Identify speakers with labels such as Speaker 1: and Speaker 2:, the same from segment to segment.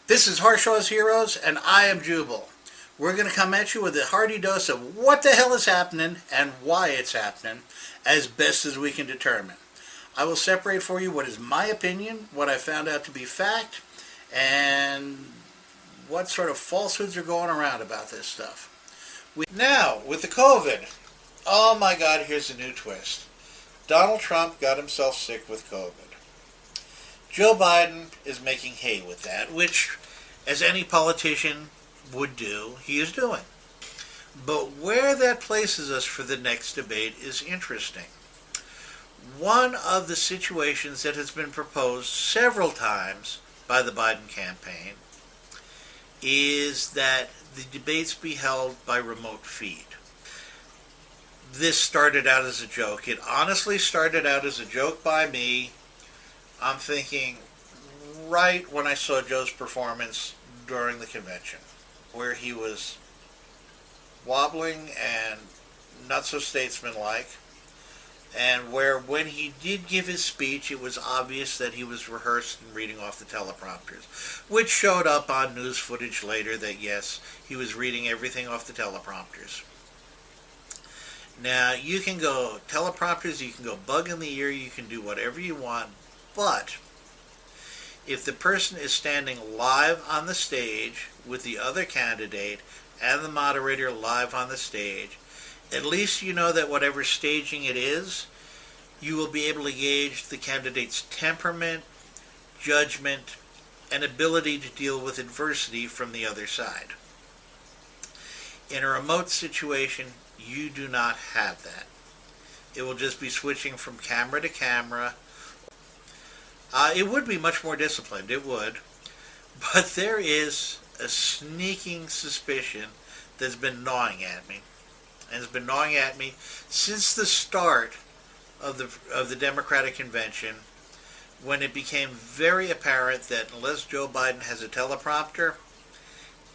Speaker 1: This is Harshaw's Heroes, and I am Jubal. We're going to come at you with a hearty dose of what the hell is happening and why it's happening, as best as we can determine. I will separate for you what is my opinion, what I found out to be fact, and what sort of falsehoods are going around about this stuff. Now, with the COVID, oh my God, here's a new twist. Donald Trump got himself sick with COVID. Joe Biden is making hay with that, which, as any politician would do, he is doing. But where that places us for the next debate is interesting. One of the situations that has been proposed several times by the Biden campaign is that the debates be held by remote feed. This started out as a joke. It honestly started out as a joke by me. I'm thinking right when I saw Joe's performance during the convention, where he was wobbling and not so statesmanlike, and where when he did give his speech, it was obvious that he was rehearsed and reading off the teleprompters, which showed up on news footage later that yes, he was reading everything off the teleprompters. Now, you can go teleprompters, you can go bug in the ear, you can do whatever you want, but if the person is standing live on the stage with the other candidate and the moderator live on the stage, at least you know that whatever staging it is, you will be able to gauge the candidate's temperament, judgment, and ability to deal with adversity from the other side. In a remote situation, you do not have that. It will just be switching from camera to camera. It would be much more disciplined, it would. But there is a sneaking suspicion that's been gnawing at me. And has been gnawing at me since the start of the Democratic convention, when it became very apparent that unless Joe Biden has a teleprompter,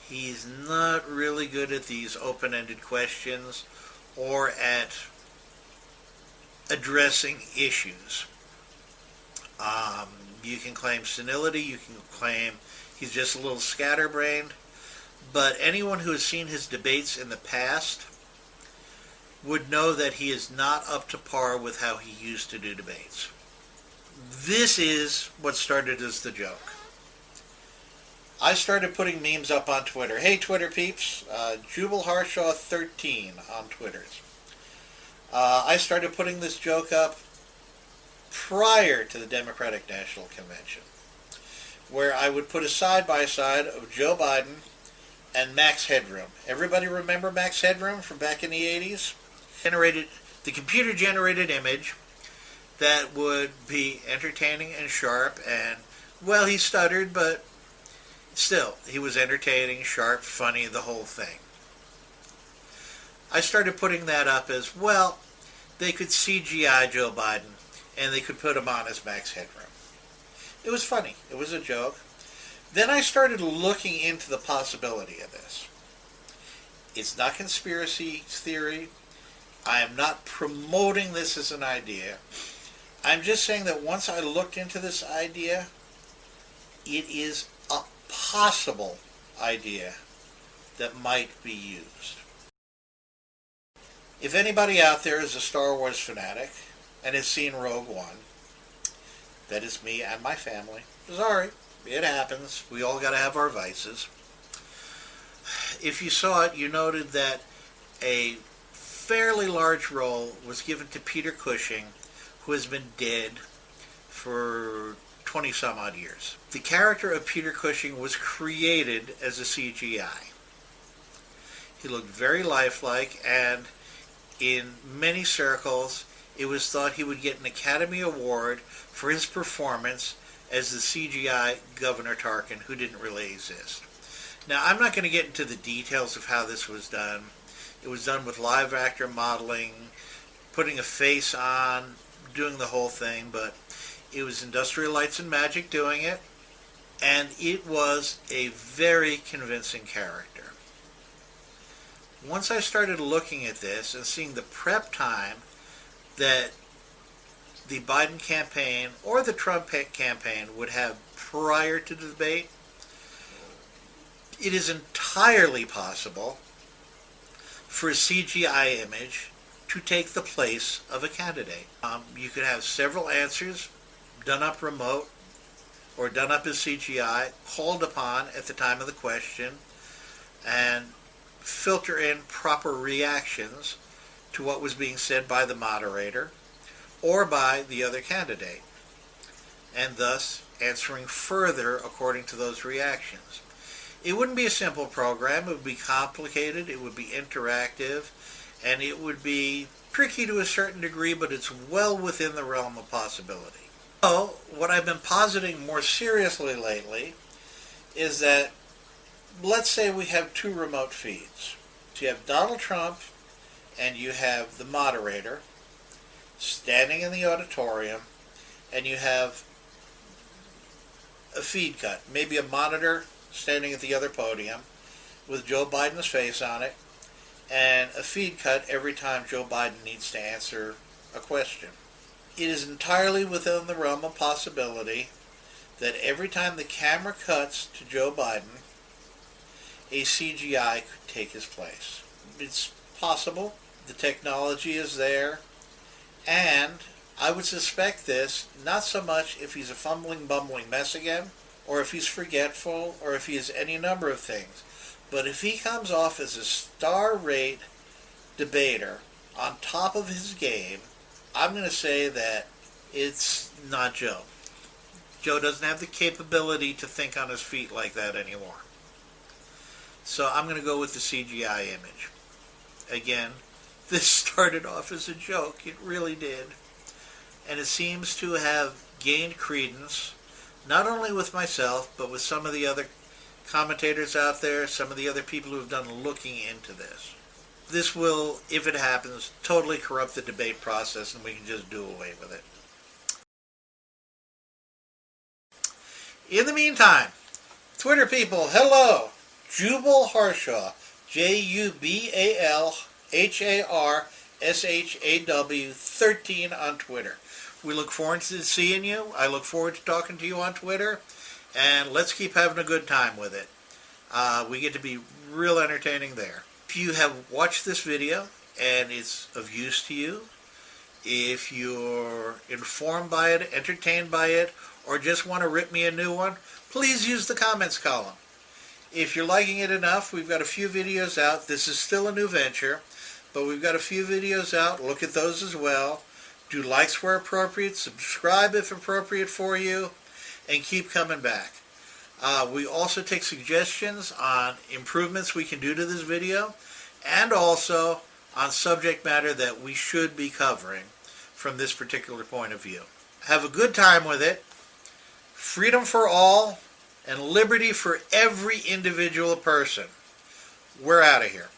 Speaker 1: he's not really good at these open-ended questions or at addressing issues. You can claim senility, you can claim he's just a little scatterbrained, but anyone who has seen his debates in the past would know that he is not up to par with how he used to do debates. This is what started as the joke. I started putting memes up on Twitter. Hey, Twitter peeps, Jubal Harshaw 13 on Twitters. I started putting this joke up prior to the Democratic National Convention, where I would put a side-by-side of Joe Biden and Max Headroom. Everybody remember Max Headroom from back in the 80s? The computer-generated image that would be entertaining and sharp, and, well, he stuttered, but still, he was entertaining, sharp, funny, the whole thing. I started putting that up as, well, they could CGI Joe Biden, and they could put him on as Max Headroom. It was funny. It was a joke. Then I started looking into the possibility of this. It's not conspiracy theory. I am not promoting this as an idea. I'm just saying that once I looked into this idea, it is a possible idea that might be used. If anybody out there is a Star Wars fanatic and has seen Rogue One, that is me and my family. Sorry, it happens. We all got to have our vices. If you saw it, you noted that a fairly large role was given to Peter Cushing, who has been dead for 20 some odd years. The character of Peter Cushing was created as a CGI. He looked very lifelike, and in many circles it was thought he would get an Academy Award for his performance as the CGI Governor Tarkin, who didn't really exist. Now, I'm not going to get into the details of how this was done. It was done with live actor modeling, putting a face on, doing the whole thing, but it was Industrial Lights and Magic doing it, and it was a very convincing character. Once I started looking at this and seeing the prep time that the Biden campaign or the Trump campaign would have prior to the debate, It is entirely possible for a CGI image to take the place of a candidate. You could have several answers done up remote or done up as CGI, called upon at the time of the question, and filter in proper reactions to what was being said by the moderator or by the other candidate, and thus answering further according to those reactions. It wouldn't be a simple program. It would be complicated, it would be interactive, and it would be tricky to a certain degree, but it's well within the realm of possibility. So, what I've been positing more seriously lately is that, let's say we have two remote feeds. So you have Donald Trump and you have the moderator standing in the auditorium, and you have a feed cut, maybe a monitor standing at the other podium with Joe Biden's face on it, and a feed cut every time Joe Biden needs to answer a question. It is entirely within the realm of possibility that every time the camera cuts to Joe Biden, a CGI could take his place. It's possible. The technology is there. And I would suspect this not so much if he's a fumbling, bumbling mess again, or if he's forgetful, or if he is any number of things. But if he comes off as a star-rate debater on top of his game, I'm going to say that it's not Joe. Joe doesn't have the capability to think on his feet like that anymore. So I'm going to go with the CGI image. Again, this started off as a joke. It really did. And it seems to have gained credence, not only with myself, but with some of the other commentators out there, some of the other people who have done looking into this. This will, if it happens, totally corrupt the debate process, and we can just do away with it. In the meantime, Twitter people, hello! Jubal Harshaw, JUBALHARSHAW 13 on Twitter. We look forward to seeing you. I look forward to talking to you on Twitter, and let's keep having a good time with it. We get to be real entertaining there. If you have watched this video and it's of use to you, if you're informed by it, entertained by it, or just want to rip me a new one, please use the comments column. If you're liking it enough, we've got a few videos out. This is still a new venture, but we've got a few videos out. Look at those as well. Do likes where appropriate, subscribe if appropriate for you, and keep coming back. We also take suggestions on improvements we can do to this video, and also on subject matter that we should be covering from this particular point of view. Have a good time with it. Freedom for all and liberty for every individual person. We're out of here.